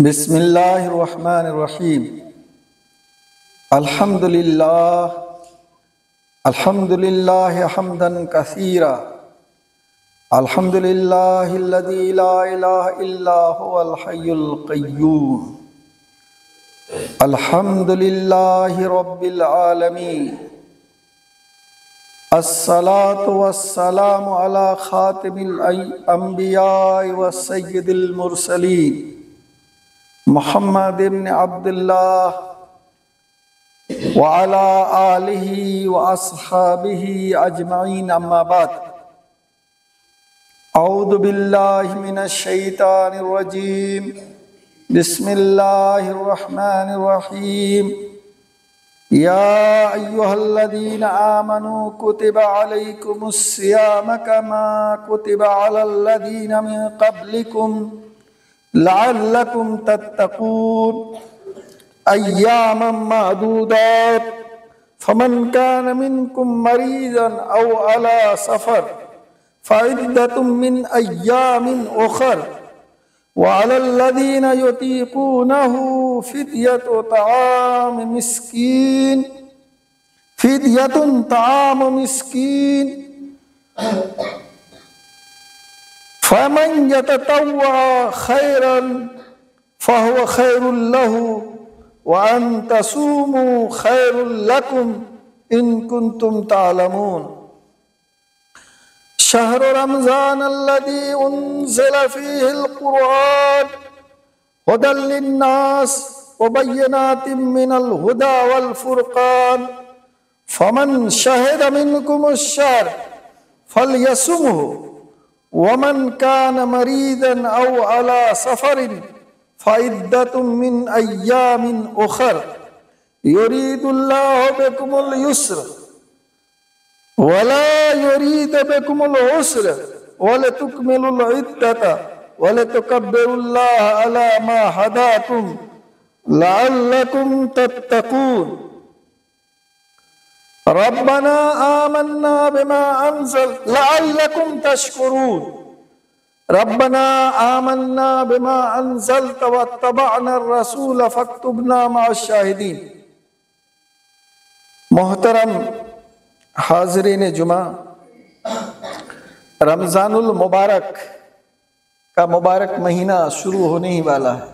بسم اللہ الرحمن الرحیم الحمدللہ حمدا کثیرا الحمدللہ الذی لا الہ الا هو الحی القیوم الحمدللہ رب العالمین الصلاة والسلام علی خاتم الانبیاء وسید المرسلین محمد بن عبداللہ وعلى آلہ واصحابہ اجمعین اما بعد اعوذ باللہ من الشیطان الرجیم بسم اللہ الرحمن الرحیم یا ایہا الذین آمنوا کتب علیکم الصیام کما کتب علی الذین من قبلکم لعلکم تتقون ایاما معدودات فمن کان منکم مریضا او علی سفر فعدۃ من ایام اخر وعلی الذین یطیقونہ فدیۃ طعام مسکین فمن يتطوع خيرا فهو خير له وأن تصوموا خير لكم إن كنتم تعلمون شهر رمضان الذي أنزل فيه القرآن هدى للناس وبينات من الهدى والفرقان فمن شهد منكم الشهر فليصمه ومن كان مريضا أو على سفر فعدة من أيام أخر يريد الله بكم اليسر ولا يريد بكم العسر ولتكملوا العدة ولتكبروا الله على ما هداكم لعلكم تتقون ربنا آمنا بما أنزل لعلكم تشكرون ربنا آمنا بما أنزلت واتبعنا الرسول فاكتبنا مع الشاهدين محترم حاضرین جمعہ، رمضان المبارک کا مبارک مہینہ شروع ہونے ہی والا ہے۔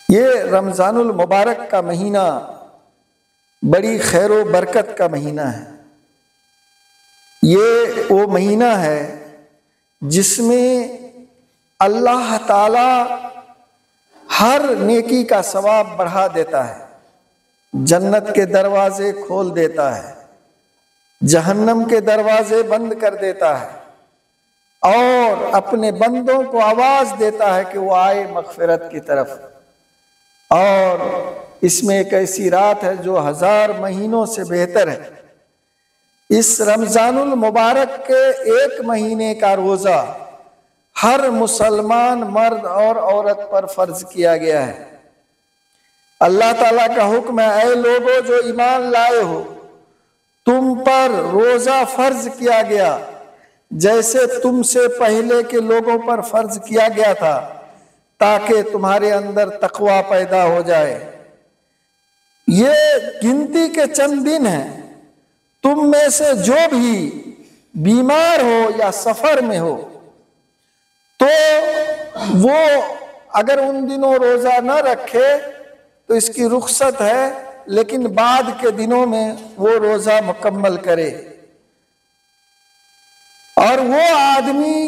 یہ رمضان المبارک کا مہینہ بڑی خیر و برکت کا مہینہ ہے۔ یہ وہ مہینہ ہے جس میں اللہ تعالی ہر نیکی کا ثواب بڑھا دیتا ہے، جنت کے دروازے کھول دیتا ہے، جہنم کے دروازے بند کر دیتا ہے، اور اپنے بندوں کو آواز دیتا ہے کہ وہ آئے مغفرت کی طرف۔ اور اس میں ایک ایسی رات ہے جو 1000 مہینوں سے بہتر ہے۔ اس رمضان المبارک کے 1 مہینے کا روزہ ہر مسلمان مرد اور عورت پر فرض کیا گیا ہے۔ اللہ تعالیٰ کا حکم ہے، اے لوگو جو ایمان لائے ہو، تم پر روزہ فرض کیا گیا جیسے تم سے پہلے کے لوگوں پر فرض کیا گیا تھا، تاکہ تمہارے اندر تقوی پیدا ہو جائے۔ یہ گنتی کے چند دن ہیں، تم میں سے جو بھی بیمار ہو یا سفر میں ہو تو وہ اگر ان دنوں روزہ نہ رکھے تو اس کی رخصت ہے، لیکن بعد کے دنوں میں وہ روزہ مکمل کرے۔ اور وہ آدمی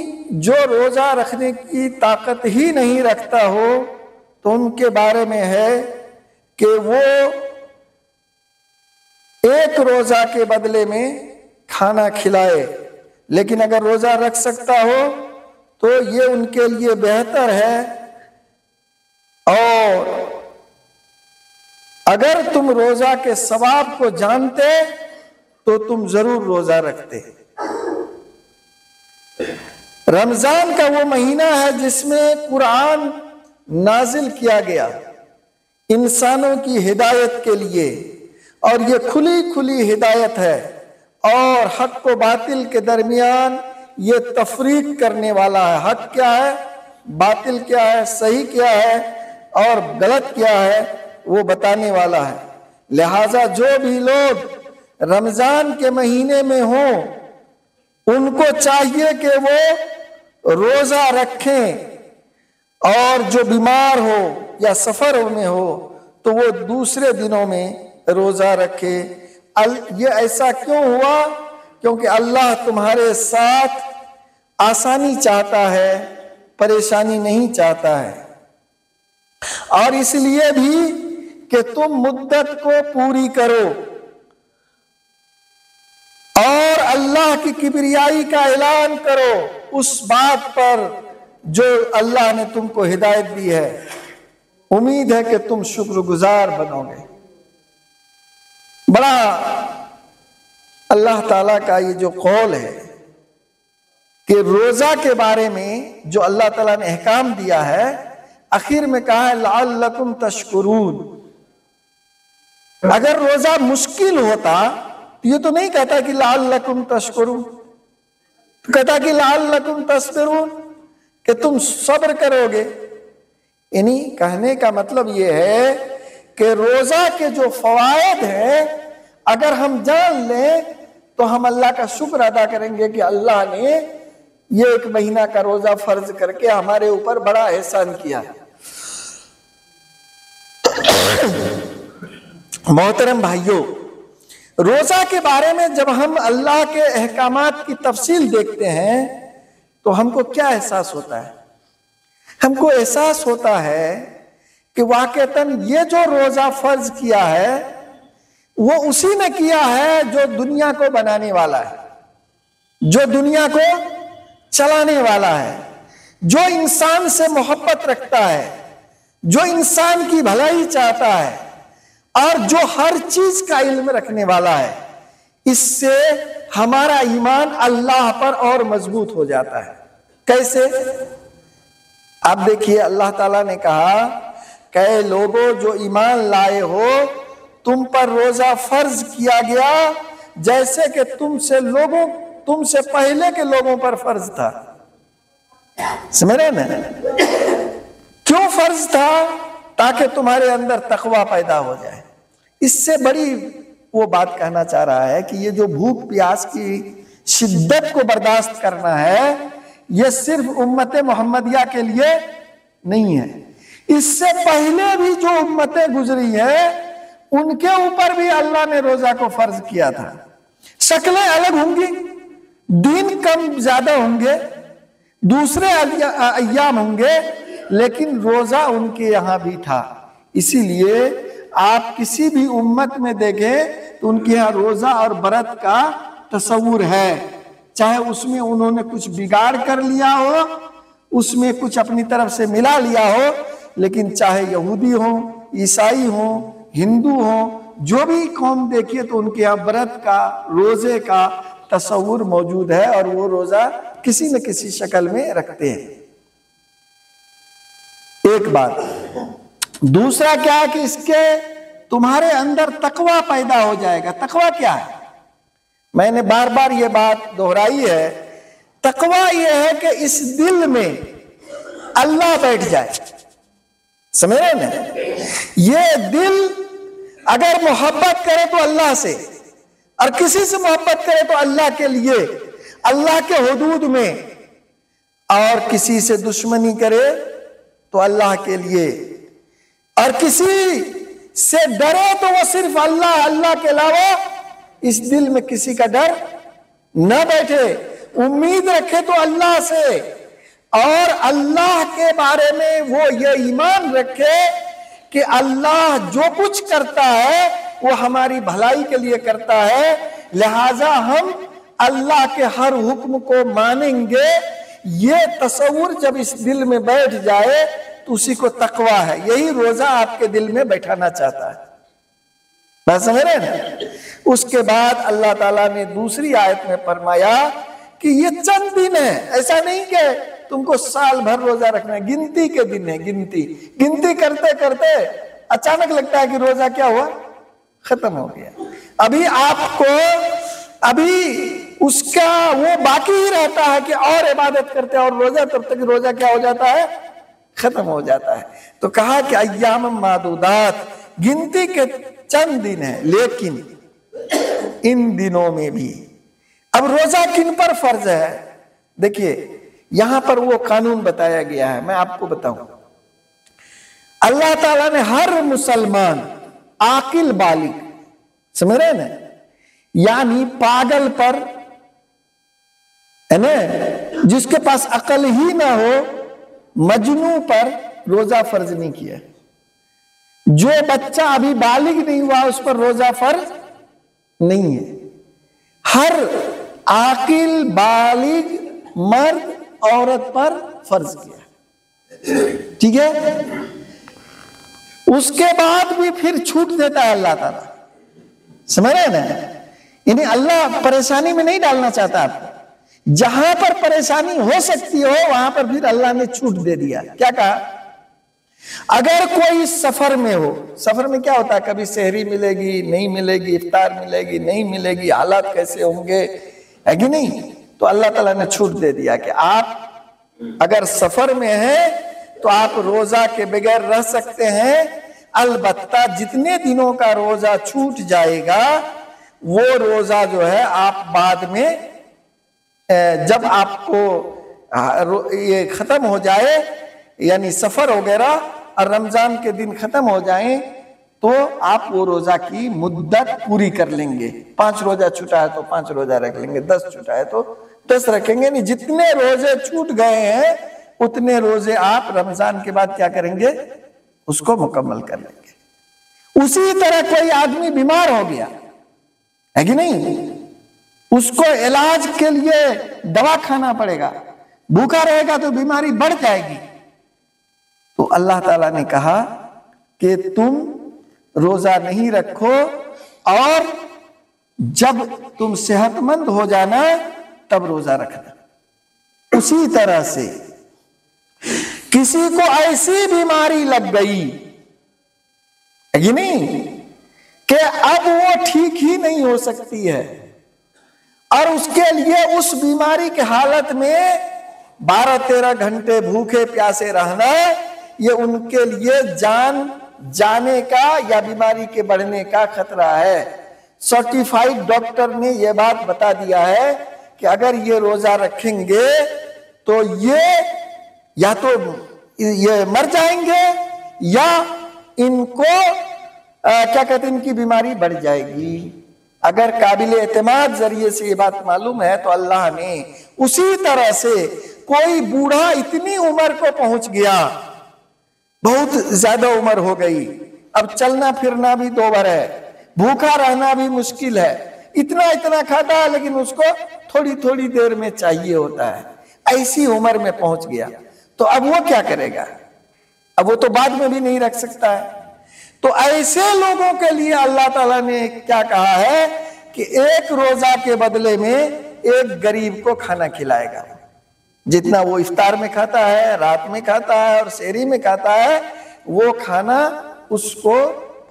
جو روزہ رکھنے کی طاقت ہی نہیں رکھتا ہو تو ان کے بارے میں ہے کہ وہ 1 روزہ کے بدلے میں کھانا کھلائے، لیکن اگر روزہ رکھ سکتا ہو تو یہ ان کے لیے بہتر ہے۔ اور اگر تم روزہ کے ثواب کو جانتے تو تم ضرور روزہ رکھتے۔ رمضان کا وہ مہینہ ہے جس میں قرآن نازل کیا گیا انسانوں کی ہدایت کے لیے، اور یہ کھلی کھلی ہدایت ہے، اور حق و باطل کے درمیان یہ تفریق کرنے والا ہے۔ حق کیا ہے؟ باطل کیا ہے، صحیح کیا ہے اور غلط کیا ہے وہ بتانے والا ہے۔ لہٰذا جو بھی لوگ رمضان کے مہینے میں ہوں ان کو چاہیے کہ وہ روزہ رکھیں، اور جو بیمار ہو یا سفر میں ہو تو وہ دوسرے دنوں میں روزہ رکھے۔ یہ ایسا کیوں ہوا؟ کیونکہ اللہ تمہارے ساتھ آسانی چاہتا ہے، پریشانی نہیں چاہتا ہے، اور اس لیے بھی کہ تم مدت کو پوری کرو اور اللہ کی کبریائی کا اعلان کرو اس بات پر جو اللہ نے تم کو ہدایت دی ہے۔ امید ہے کہ تم شکر گزار بنو گے۔ بڑا اللہ تعالیٰ کا یہ جو قول ہے کہ روزہ کے بارے میں جو اللہ تعالیٰ نے احکام دیا ہے، آخر میں کہا ہے لعلکم تشکرون۔ اگر روزہ مشکل ہوتا تو یہ تو نہیں کہتا کہ لعلکم تشکرون، تو کہتا کہ لعلکم تصبرون، کہ تم صبر کرو گے۔ یعنی کہنے کا مطلب یہ ہے کہ روزہ کے جو فوائد ہیں اگر ہم جان لیں تو ہم اللہ کا شکر ادا کریں گے کہ اللہ نے یہ ایک مہینہ کا روزہ فرض کر کے ہمارے اوپر بڑا احسان کیا۔ محترم بھائیوں، روزہ کے بارے میں جب ہم اللہ کے احکامات کی تفصیل دیکھتے ہیں تو ہم کو کیا احساس ہوتا ہے؟ ہم کو احساس ہوتا ہے کہ واقعتاً یہ جو روزہ فرض کیا ہے وہ اسی نے کیا ہے جو دنیا کو بنانے والا ہے، جو دنیا کو چلانے والا ہے، جو انسان سے محبت رکھتا ہے، جو انسان کی بھلائی چاہتا ہے، اور جو ہر چیز کا علم رکھنے والا ہے۔ اس سے ہمارا ایمان اللہ پر اور مضبوط ہو جاتا ہے۔ کیسے؟ آپ دیکھیے، اللہ تعالیٰ نے کہا کہ اے لوگوں جو ایمان لائے ہو، تم پر روزہ فرض کیا گیا جیسے کہ تم سے پہلے کے لوگوں پر فرض تھا۔ سمجھ رہے نا؟ کیوں فرض تھا؟ تاکہ تمہارے اندر تقوی پیدا ہو جائے۔ اس سے بڑی وہ بات کہنا چاہ رہا ہے کہ یہ جو بھوک پیاس کی شدت کو برداشت کرنا ہے یہ صرف امت محمدیہ کے لیے نہیں ہے، اس سے پہلے بھی جو امتیں گزری ہیں ان کے اوپر بھی اللہ نے روزہ کو فرض کیا تھا۔ شکلیں الگ ہوں گی، دن کم زیادہ ہوں گے، دوسرے ایام ہوں گے، لیکن روزہ ان کے یہاں بھی تھا۔ اسی لیے آپ کسی بھی امت میں دیکھیں تو ان کے یہاں روزہ اور برت کا تصور ہے، چاہے اس میں انہوں نے کچھ بگاڑ کر لیا ہو، اس میں کچھ اپنی طرف سے ملا لیا ہو، لیکن چاہے یہودی ہوں، عیسائی ہوں، ہندو ہوں، جو بھی قوم دیکھیے تو ان کے یہاں برت کا، روزے کا تصور موجود ہے، اور وہ روزہ کسی نہ کسی شکل میں رکھتے ہیں۔ ایک بات۔ دوسرا کیا ہے کہ اس کے تمہارے اندر تقوی پیدا ہو جائے گا۔ تقوی کیا ہے؟ میں نے بار بار یہ بات دہرائی ہے، تقوی یہ ہے کہ اس دل میں اللہ بیٹھ جائے۔ سمجھ رہے نا؟ یہ دل اگر محبت کرے تو اللہ سے، اور کسی سے محبت کرے تو اللہ کے لیے، اللہ کے حدود میں، اور کسی سے دشمنی کرے تو اللہ کے لیے، اور کسی سے ڈرے تو وہ صرف اللہ، اللہ کے علاوہ اس دل میں کسی کا ڈر نہ بیٹھے، امید رکھے تو اللہ سے، اور اللہ کے بارے میں وہ یہ ایمان رکھے کہ اللہ جو کچھ کرتا ہے وہ ہماری بھلائی کے لیے کرتا ہے، لہٰذا ہم اللہ کے ہر حکم کو مانیں گے۔ یہ تصور جب اس دل میں بیٹھ جائے تو اسی کو تقوی ہے۔ یہی روزہ آپ کے دل میں بیٹھانا چاہتا ہے۔ بات سمجھ رہے ہیں؟ اس کے بعد اللہ تعالیٰ نے دوسری آیت میں فرمایا کہ یہ چند دن ہے، ایسا نہیں کہ تم کو سال بھر روزہ رکھنا ہے، گنتی کے دن ہے، گنتی کرتے کرتے اچانک لگتا ہے کہ روزہ کیا ہوا؟ ختم ہو گیا۔ ابھی آپ کو اس کا وہ باقی ہی رہتا ہے کہ اور عبادت کرتے ہیں، اور روزہ تب تک روزہ کیا ہو جاتا ہے؟ ختم ہو جاتا ہے۔ تو کہا کہ ایام معدودات، گنتی کے چند دن ہیں، لیکن ان دنوں میں بھی۔ اب روزہ کن پر فرض ہے؟ دیکھیے یہاں پر وہ قانون بتایا گیا ہے، میں آپ کو بتاؤں۔ اللہ تعالیٰ نے ہر مسلمان عاقل بالغ، سمجھ رہے ہیں نا، یعنی پاگل پر ہے نا، جس کے پاس عقل ہی نہ ہو، مجنوں پر روزہ فرض نہیں کیا۔ جو بچہ ابھی بالغ نہیں ہوا اس پر روزہ فرض نہیں ہے۔ ہر عاقل بالغ مرد عورت پر فرض کیا، ٹھیک ہے؟ اس کے بعد بھی پھر چھوٹ دیتا ہے اللہ تعالیٰ، سمجھ رہے ہیں نا؟ یعنی اللہ پریشانی میں نہیں ڈالنا چاہتا آپ کو، جہاں پر پریشانی ہو سکتی ہو وہاں پر پھر اللہ نے چھوٹ دے دیا۔ کیا کہا؟ اگر کوئی سفر میں ہو، سفر میں کیا ہوتا ہے؟ کبھی سحری ملے گی نہیں ملے گی، افطار ملے گی نہیں ملے گی، حالات کیسے ہوں گے، ہے کہ نہیں؟ تو اللہ تعالیٰ نے چھوٹ دے دیا کہ آپ اگر سفر میں ہیں تو آپ روزہ کے بغیر رہ سکتے ہیں، البتہ جتنے دنوں کا روزہ چھوٹ جائے گا وہ روزہ جو ہے آپ بعد میں جب آپ کو یہ ختم ہو جائے، یعنی سفر وغیرہ اور رمضان کے دن ختم ہو جائیں تو آپ وہ روزہ کی مدت پوری کر لیں گے۔ 5 روزہ چھوٹا ہے تو 5 روزہ رکھ لیں گے، 10 چھوٹا ہے تو 10 رکھیں گے، نہیں جتنے روزے چھوٹ گئے ہیں اتنے روزے آپ رمضان کے بعد کیا کریں گے؟ اس کو مکمل کر لیں گے۔ اسی طرح کوئی آدمی بیمار ہو گیا ہے کہ نہیں، اس کو علاج کے لیے دوا کھانا پڑے گا، بھوکا رہے گا تو بیماری بڑھ جائے گی، تو اللہ تعالیٰ نے کہا کہ تم روزہ نہیں رکھو، اور جب تم صحت مند ہو جانا تب روزہ رکھنا۔ اسی طرح سے کسی کو ایسی بیماری لگ گئی ہے نہیں کہ اب وہ ٹھیک ہی نہیں ہو سکتی ہے، اور اس کے لیے اس بیماری کی حالت میں 12-13 گھنٹے بھوکے پیاسے رہنا، یہ ان کے لیے جان جانے کا یا بیماری کے بڑھنے کا خطرہ ہے۔ سرٹیفائیڈ ڈاکٹر نے یہ بات بتا دیا ہے کہ اگر یہ روزہ رکھیں گے تو یہ یا تو یہ مر جائیں گے یا ان کو کیا کہتے ہیں، ان کی بیماری بڑھ جائے گی۔ اگر قابل اعتماد ذریعے سے یہ بات معلوم ہے تو اللہ نے اسی طرح سے کوئی بوڑھا اتنی عمر کو پہنچ گیا، بہت زیادہ عمر ہو گئی، اب چلنا پھرنا بھی دوبر ہے، بھوکا رہنا بھی مشکل ہے، اتنا کھاتا ہے لیکن اس کو تھوڑی تھوڑی دیر میں چاہیے ہوتا ہے، ایسی عمر میں پہنچ گیا، تو اب وہ کیا کرے گا؟ اب وہ تو بعد میں بھی نہیں رکھ سکتا ہے۔ تو ایسے لوگوں کے لیے اللہ تعالیٰ نے کیا کہا ہے کہ ایک روزہ کے بدلے میں ایک غریب کو کھانا کھلائے گا، جتنا وہ افطار میں کھاتا ہے، رات میں کھاتا ہے اور سحری میں کھاتا ہے، وہ کھانا اس کو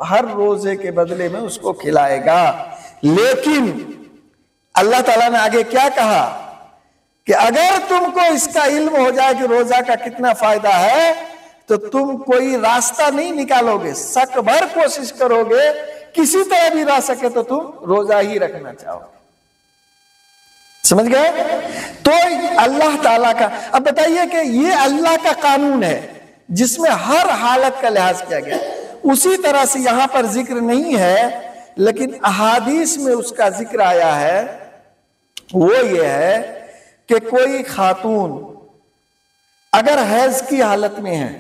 ہر روزے کے بدلے میں اس کو کھلائے گا۔ لیکن اللہ تعالیٰ نے آگے کیا کہا کہ اگر تم کو اس کا علم ہو جائے کہ روزہ کا کتنا فائدہ ہے تو تم کوئی راستہ نہیں نکالو گے، سک بھر کوشش کرو گے، کسی طرح بھی رہ سکے تو تم روزہ ہی رکھنا چاہو گے۔ سمجھ گئے؟ تو اللہ تعالیٰ کا، اب بتائیے کہ یہ اللہ کا قانون ہے جس میں ہر حالت کا لحاظ کیا گیا، اسی طرح سے یہاں پر ذکر نہیں ہے لیکن احادیث میں اس کا ذکر آیا ہے، وہ یہ ہے کہ کوئی خاتون اگر حیض کی حالت میں ہے،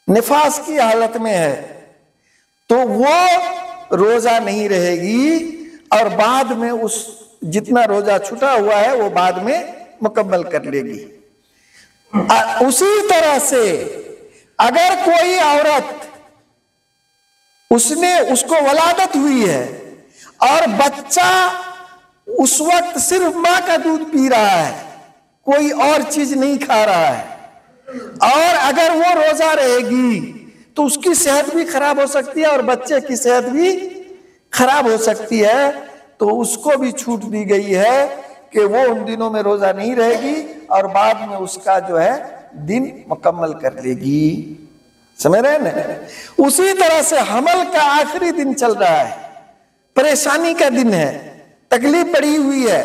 نفاس کی حالت میں ہے، تو وہ روزہ نہیں رہے گی، اور بعد میں اس جتنا روزہ چھٹا ہوا ہے وہ بعد میں مکمل کر لے گی۔ اسی طرح سے اگر کوئی عورت اس کو ولادت ہوئی ہے اور بچہ اس وقت صرف ماں کا دودھ پی رہا ہے، کوئی اور چیز نہیں کھا رہا ہے، اور اگر وہ روزہ رہے گی تو اس کی صحت بھی خراب ہو سکتی ہے اور بچے کی صحت بھی خراب ہو سکتی ہے، تو اس کو بھی چھوٹ دی گئی ہے کہ وہ ان دنوں میں روزہ نہیں رہے گی اور بعد میں اس کا جو ہے دن مکمل کر لے گی. سمجھ رہے ہیں نا؟ اسی طرح سے حمل کا آخری دن چل رہا ہے، پریشانی کا دن ہے، تکلیف بڑھی ہوئی ہے.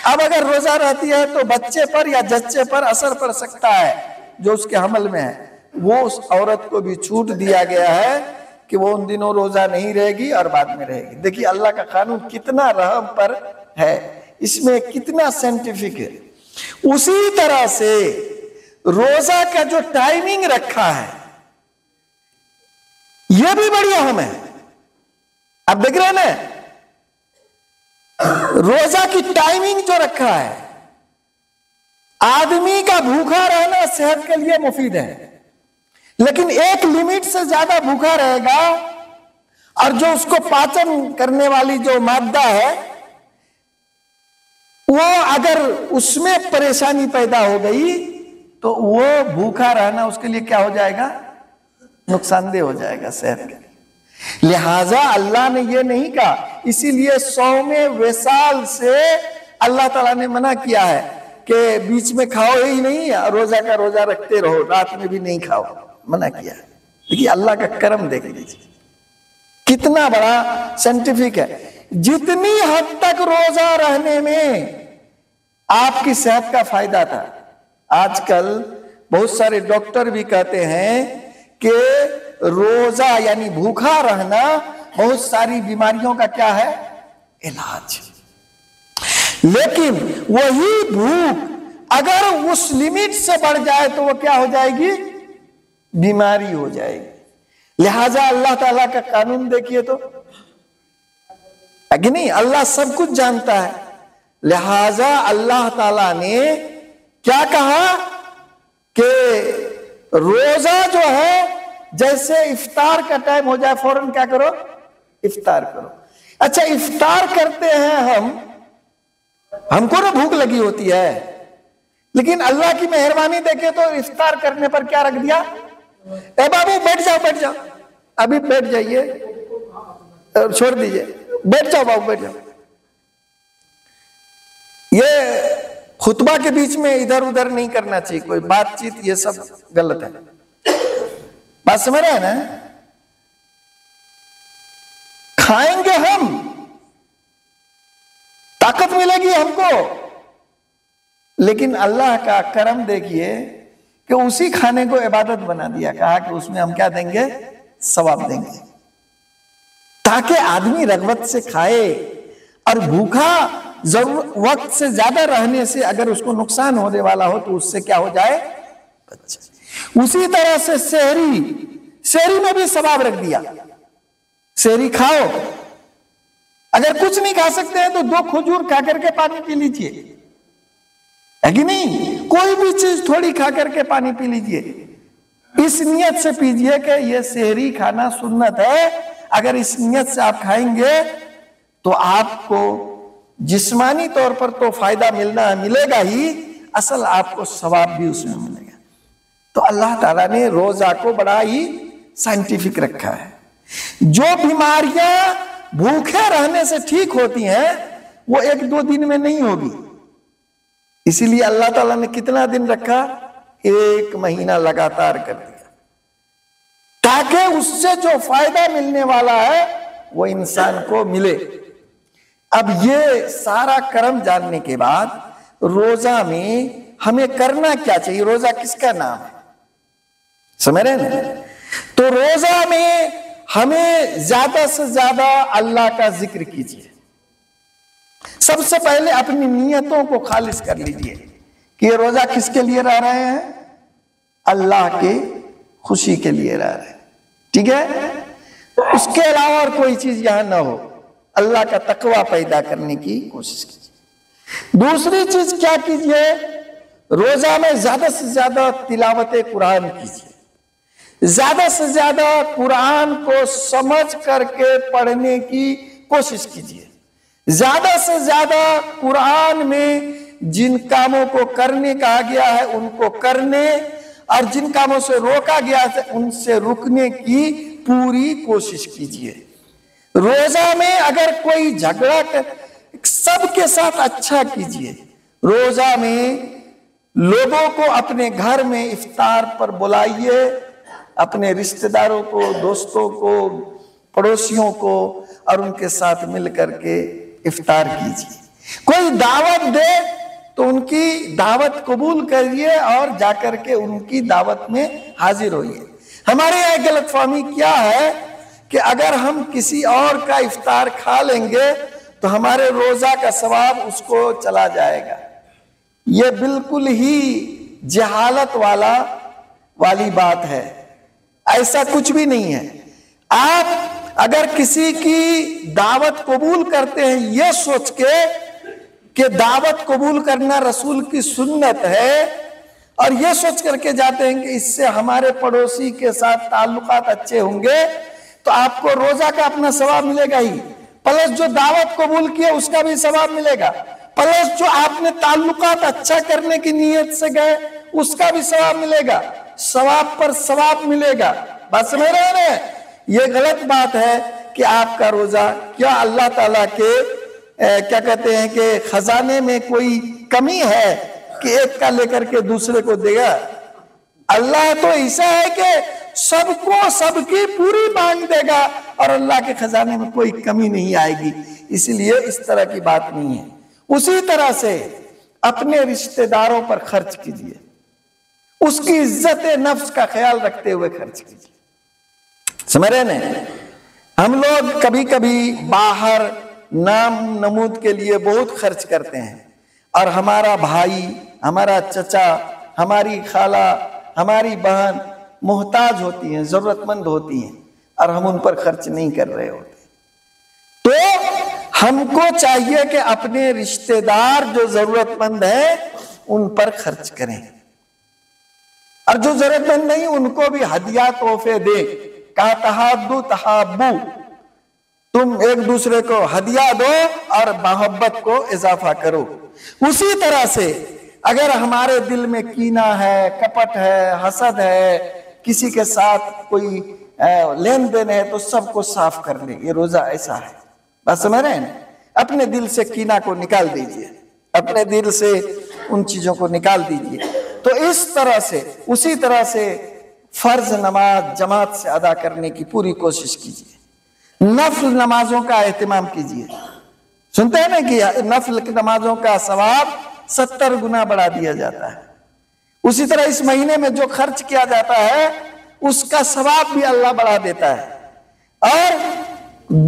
اب اگر روزہ رہتی ہے تو بچے پر یا جچے پر اثر پڑ سکتا ہے جو اس کے حمل میں ہے. وہ اس عورت کو بھی چھوٹ دیا گیا ہے کہ وہ ان دنوں روزہ نہیں رہے گی اور بعد میں رہے گی. دیکھیے اللہ کا قانون کتنا رحم پر ہے، اس میں کتنا سائنٹیفک ہے. اسی طرح سے روزہ کا جو ٹائمنگ رکھا ہے یہ بھی بڑی اہم ہے. اب دیکھ رہے ہیں نا، روزہ کی ٹائمنگ جو رکھا ہے، آدمی کا بھوکا رہنا صحت کے لیے مفید ہے، لیکن ایک لمٹ سے زیادہ بھوکا رہے گا اور جو اس کو پاچن کرنے والی جو مادہ ہے وہ اگر اس میں پریشانی پیدا ہو گئی تو وہ بھوکا رہنا اس کے لیے کیا ہو جائے گا؟ نقصان دہ ہو جائے گا صحت کے لیے. لہذا اللہ نے یہ نہیں کہا، اسی لیے صوم وصال سے اللہ تعالیٰ نے منع کیا ہے کہ بیچ میں کھاؤ ہی نہیں، روزہ کا روزہ رکھتے رہو، رات میں بھی نہیں کھاؤ، منع کیا ہے. دیکھیے اللہ کا کرم دیکھ لیجیے کتنا بڑا سائنٹیفک ہے. جتنی حد تک روزہ رہنے میں آپ کی صحت کا فائدہ تھا، آج کل بہت سارے ڈاکٹر بھی کہتے ہیں کہ روزہ یعنی بھوکا رہنا بہت ساری بیماریوں کا کیا ہے؟ علاج. لیکن وہی بھوک اگر اس لمٹ سے بڑھ جائے تو وہ کیا ہو جائے گی؟ بیماری ہو جائے گی. لہذا اللہ تعالیٰ کا قانون دیکھیے تو کہ نہیں، اللہ سب کچھ جانتا ہے. لہذا اللہ تعالیٰ نے کیا کہا کہ روزہ جو ہے جیسے افطار کا ٹائم ہو جائے فوراً کیا کرو؟ افطار کرو. اچھا افطار کرتے ہیں ہم کو نا بھوک لگی ہوتی ہے، لیکن اللہ کی مہربانی دیکھے تو افطار کرنے پر کیا رکھ دیا؟ اے بابو بیٹھ جاؤ، ابھی بیٹھ جائیے، چھوڑ دیجئے، بیٹھ جاؤ بابو بیٹھ جاؤ. یہ خطبہ کے بیچ میں ادھر ادھر نہیں کرنا چاہیے، کوئی بات چیت، یہ سب غلط ہے. بات سمجھ رہے ہیں نا؟ کھائیں گے ہم، طاقت ملے گی ہم کو، لیکن اللہ کا کرم دیکھیے کہ اسی کھانے کو عبادت بنا دیا. کہا کہ اس میں ہم کیا دیں گے؟ ثواب دیں گے، تاکہ آدمی رغبت سے کھائے. اور بھوکا وقت سے زیادہ رہنے سے اگر اس کو نقصان ہونے والا ہو تو اس سے کیا ہو جائے؟ اسی طرح سے سحری میں بھی ثواب رکھ دیا. سحری کھاؤ، اگر کچھ نہیں کھا سکتے ہیں تو 2 کھجور کھا کر کے پانی پی لیجئے، ہے کہ نہیں؟ کوئی بھی چیز تھوڑی کھا کر کے پانی پی لیجئے. اس نیت سے پیجئے کہ یہ سحری کھانا سنت ہے. اگر اس نیت سے آپ کھائیں گے تو آپ کو جسمانی طور پر تو فائدہ ملے گا ہی، اصل آپ کو ثواب بھی اس میں ملے گا. تو اللہ تعالیٰ نے روزہ کو بڑا ہی سائنٹیفک رکھا ہے. جو بیماریاں بھوکے رہنے سے ٹھیک ہوتی ہیں وہ 1-2 دن میں نہیں ہوگی. اسی لیے اللہ تعالیٰ نے کتنا دن رکھا؟ 1 مہینہ لگاتار کر دیا، تاکہ اس سے جو فائدہ ملنے والا ہے وہ انسان کو ملے. اب یہ سارا کرم جاننے کے بعد روزہ میں ہمیں کرنا کیا چاہیے؟ روزہ کس کا نام ہے؟ سمجھ رہے ہیں؟ تو روزہ میں ہمیں زیادہ سے زیادہ اللہ کا ذکر کیجیے. سب سے پہلے اپنی نیتوں کو خالص کر لیجیے کہ یہ روزہ کس کے لیے رہ رہے ہیں؟ اللہ کے خوشی کے لیے رہ رہے ہیں. ٹھیک ہے؟ اس کے علاوہ اور کوئی چیز یہاں نہ ہو. اللہ کا تقوی پیدا کرنے کی کوشش کیجیے. دوسری چیز کیا کیجیے؟ روزہ میں زیادہ سے زیادہ تلاوت قرآن کیجیے. زیادہ سے زیادہ قرآن کو سمجھ کر کے پڑھنے کی کوشش کیجیے. زیادہ سے زیادہ قرآن میں جن کاموں کو کرنے کہا گیا ہے ان کو کرنے، اور جن کاموں سے روکا گیا ہے ان سے رکنے کی پوری کوشش کیجیے. روزہ میں اگر کوئی جھگڑا سب کے ساتھ اچھا کیجئے۔ روزہ میں لوگوں کو اپنے گھر میں افطار پر بلائیے، اپنے رشتہ داروں کو، دوستوں کو، پڑوسیوں کو، اور ان کے ساتھ مل کر کے افطار کیجئے۔ کوئی دعوت دے تو ان کی دعوت قبول کریے اور جا کر کے ان کی دعوت میں حاضر ہوئیے۔ ہمارے یہاں غلط فہمی کیا ہے کہ اگر ہم کسی اور کا افطار کھا لیں گے تو ہمارے روزہ کا ثواب اس کو چلا جائے گا۔ یہ بالکل ہی جہالت والی بات ہے، ایسا کچھ بھی نہیں ہے۔ آپ اگر کسی کی دعوت قبول کرتے ہیں یہ سوچ کے کہ دعوت قبول کرنا رسول کی سنت ہے، اور یہ سوچ کر کے جاتے ہیں کہ اس سے ہمارے پڑوسی کے ساتھ تعلقات اچھے ہوں گے، تو آپ کو روزہ کا اپنا ثواب ملے گا ہی، پلس جو دعوت قبول کیے اس کا بھی ثواب ملے گا، پلس جو آپ نے تعلقات اچھا کرنے کی نیت سے گئے اس کا بھی ثواب ملے گا، ثواب پر ثواب ملے گا۔ بات سمجھ رہے ہیں؟ یہ غلط بات ہے کہ آپ کا روزہ، کیا اللہ تعالیٰ کے کیا کہتے ہیں کہ خزانے میں کوئی کمی ہے کہ ایک کا لے کر کے دوسرے کو دے گا؟ اللہ تو ایسا ہے کہ سب کو سب کی پوری مانگ دے گا، اور اللہ کے خزانے میں کوئی کمی نہیں آئے گی، اس لیے اس طرح کی بات نہیں ہے۔ اسی طرح سے اپنے رشتہ داروں پر خرچ کیجئے، اس کی عزت نفس کا خیال رکھتے ہوئے خرچ کیجئے۔ سمجھ رہے ہیں؟ ہم لوگ کبھی کبھی باہر نام نمود کے لیے بہت خرچ کرتے ہیں، اور ہمارا بھائی، ہمارا چچا، ہماری خالہ، ہماری بہن محتاج ہوتی ہیں، ضرورت مند ہوتی ہیں، اور ہم ان پر خرچ نہیں کر رہے ہوتے۔ تو ہم کو چاہیے کہ اپنے رشتہ دار جو ضرورت مند ہیں ان پر خرچ کریں، اور جو ضرورت مند نہیں ان کو بھی ہدیہ تحفے دیں۔ کہا تحابو تحابو، تم ایک دوسرے کو ہدیہ دو اور محبت کو اضافہ کرو۔ اسی طرح سے اگر ہمارے دل میں کینہ ہے، کپٹ ہے، حسد ہے، کسی کے ساتھ کوئی لین دین ہے، تو سب کو صاف کر لیں۔ یہ روزہ ایسا ہے، بات سمجھ رہے ہیں؟ اپنے دل سے کینہ کو نکال دیجئے، اپنے دل سے ان چیزوں کو نکال دیجئے۔ تو اس طرح سے، اسی طرح سے فرض نماز جماعت سے ادا کرنے کی پوری کوشش کیجئے۔ نفل نمازوں کا اہتمام کیجئے۔ سنتے ہیں نا کہ نفل نمازوں کا ثواب 70 گنا بڑھا دیا جاتا ہے۔ اسی طرح اس مہینے میں جو خرچ کیا جاتا ہے اس کا ثواب بھی اللہ بڑھا دیتا ہے۔ اور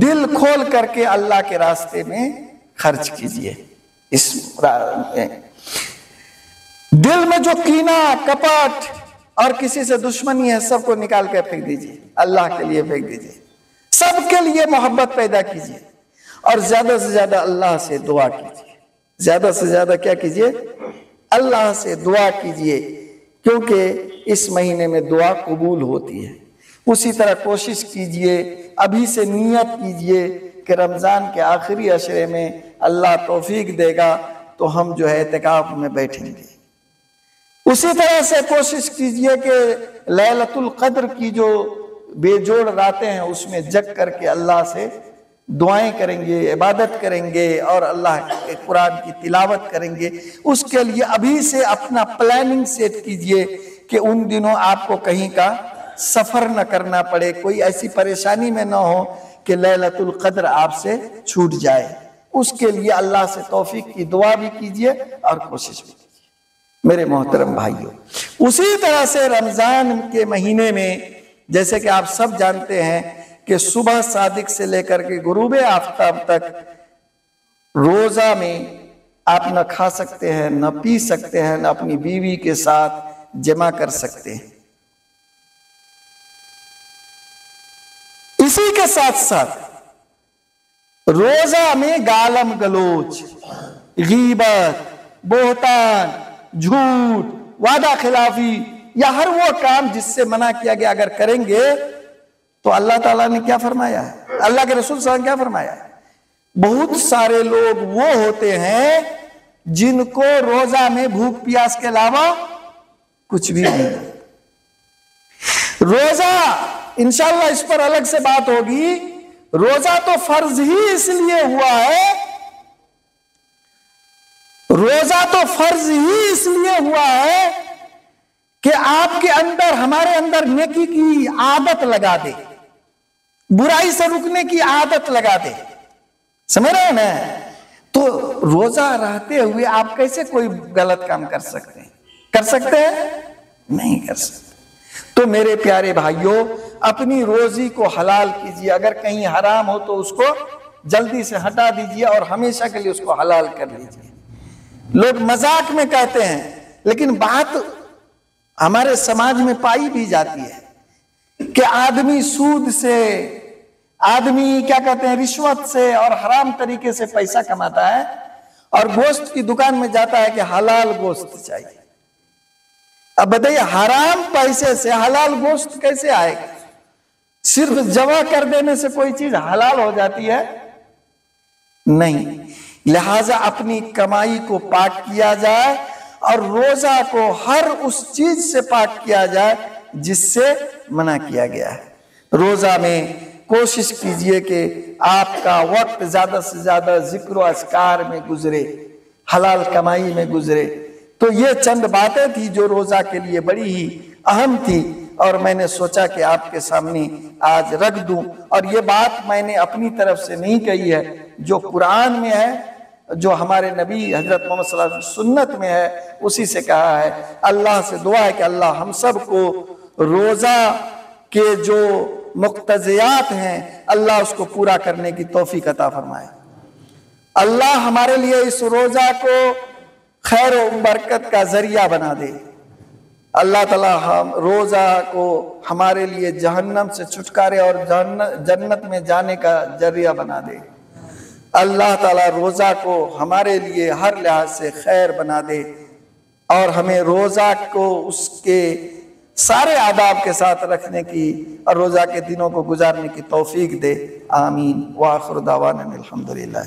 دل کھول کر کے اللہ کے راستے میں خرچ کیجئے۔ اس دل میں جو کینہ، کپٹ اور کسی سے دشمنی ہے سب کو نکال کے پھینک دیجئے، اللہ کے لیے پھینک دیجئے، سب کے لیے محبت پیدا کیجئے، اور زیادہ سے زیادہ اللہ سے دعا کیجئے۔ زیادہ سے زیادہ کیا کیجئے؟ اللہ سے دعا کیجئے، کیونکہ اس مہینے میں دعا قبول ہوتی ہے۔ اسی طرح کوشش کیجئے، ابھی سے نیت کیجئے کہ رمضان کے آخری عشرے میں اللہ توفیق دے گا تو ہم جو ہے اعتکاف میں بیٹھیں گے۔ اسی طرح سے کوشش کیجئے کہ لیلۃ القدر کی جو بے جوڑ راتیں ہیں اس میں جگ کر کے اللہ سے دعائیں کریں گے، عبادت کریں گے، اور اللہ کے قرآن کی تلاوت کریں گے۔ اس کے لیے ابھی سے اپنا پلاننگ سیٹ کیجئے کہ ان دنوں آپ کو کہیں کا سفر نہ کرنا پڑے، کوئی ایسی پریشانی میں نہ ہو کہ لیلۃ القدر آپ سے چھوٹ جائے۔ اس کے لیے اللہ سے توفیق کی دعا بھی کیجئے اور کوشش بھی کیجئے۔ میرے محترم بھائیوں، اسی طرح سے رمضان کے مہینے میں جیسے کہ آپ سب جانتے ہیں کہ صبح صادق سے لے کر کے غروب آفتاب تک روزہ میں آپ نہ کھا سکتے ہیں، نہ پی سکتے ہیں، نہ اپنی بیوی کے ساتھ جمع کر سکتے ہیں۔ اسی کے ساتھ ساتھ روزہ میں گالم گلوچ، غیبت، بہتان، جھوٹ، وعدہ خلافی، یا ہر وہ کام جس سے منع کیا گیا اگر کریں گے تو اللہ تعالیٰ نے کیا فرمایا ہے، اللہ کے رسول صلی اللہ علیہ وسلم کیا فرمایا ہے؟ بہت سارے لوگ وہ ہوتے ہیں جن کو روزہ میں بھوک پیاس کے علاوہ کچھ بھی نہیں۔ روزہ انشاءاللہ اس پر الگ سے بات ہوگی۔ روزہ تو فرض ہی اس لیے ہوا ہے روزہ تو فرض ہی اس لیے ہوا ہے کہ آپ کے اندر، ہمارے اندر نیکی کی عادت لگا دے، برائی سے رکنے کی عادت لگا دے، سمجھ رہے ہیں نا؟ تو روزہ رہتے ہوئے آپ کیسے کوئی غلط کام کر سکتے ہیں؟ کر سکتے ہیں؟ نہیں کر سکتے۔ تو میرے پیارے بھائیوں، اپنی روزی کو حلال کیجیے، اگر کہیں حرام ہو تو اس کو جلدی سے ہٹا دیجیے اور ہمیشہ کے لیے اس کو حلال کر لیجیے۔ لوگ مذاق میں کہتے ہیں، لیکن بات ہمارے سماج میں پائی بھی جاتی ہے کہ آدمی سود سے، آدمی کیا کہتے ہیں، رشوت سے اور حرام طریقے سے پیسہ کماتا ہے اور گوشت کی دکان میں جاتا ہے کہ حلال گوشت چاہیے۔ اب بتائیے، حرام پیسے سے حلال گوشت کیسے آئے گا؟ صرف جمع کر دینے سے کوئی چیز حلال ہو جاتی ہے؟ نہیں۔ لہٰذا اپنی کمائی کو پاک کیا جائے اور روزہ کو ہر اس چیز سے پاک کیا جائے جس سے منع کیا گیا ہے۔ روزہ میں کوشش کیجئے کہ آپ کا وقت زیادہ سے زیادہ ذکر و اذکار میں گزرے، حلال کمائی میں گزرے۔ تو یہ چند باتیں تھی جو روزہ کے لیے بڑی ہی اہم تھی، اور میں نے سوچا کہ آپ کے سامنے آج رکھ دوں۔ اور یہ بات میں نے اپنی طرف سے نہیں کہی ہے، جو قرآن میں ہے، جو ہمارے نبی حضرت محمد صلی اللہ علیہ وسلم سنت میں ہے، اسی سے کہا ہے۔ اللہ سے دعا ہے کہ اللہ ہم سب کو روزہ کے جو مقتضیات ہیں، اللہ اس کو پورا کرنے کی توفیق عطا فرمائے۔ اللہ ہمارے لیے اس روزہ کو خیر و برکت کا ذریعہ بنا دے۔ اللہ تعالیٰ ہم روزہ کو ہمارے لیے جہنم سے چھٹکارے اور جنت میں جانے کا ذریعہ بنا دے۔ اللہ تعالیٰ روزہ کو ہمارے لیے ہر لحاظ سے خیر بنا دے اور ہمیں روزہ کو اس کے سارے آداب کے ساتھ رکھنے کی اور روزہ کے دنوں کو گزارنے کی توفیق دے۔ آمین۔ وآخر دعوانا الحمدللہ۔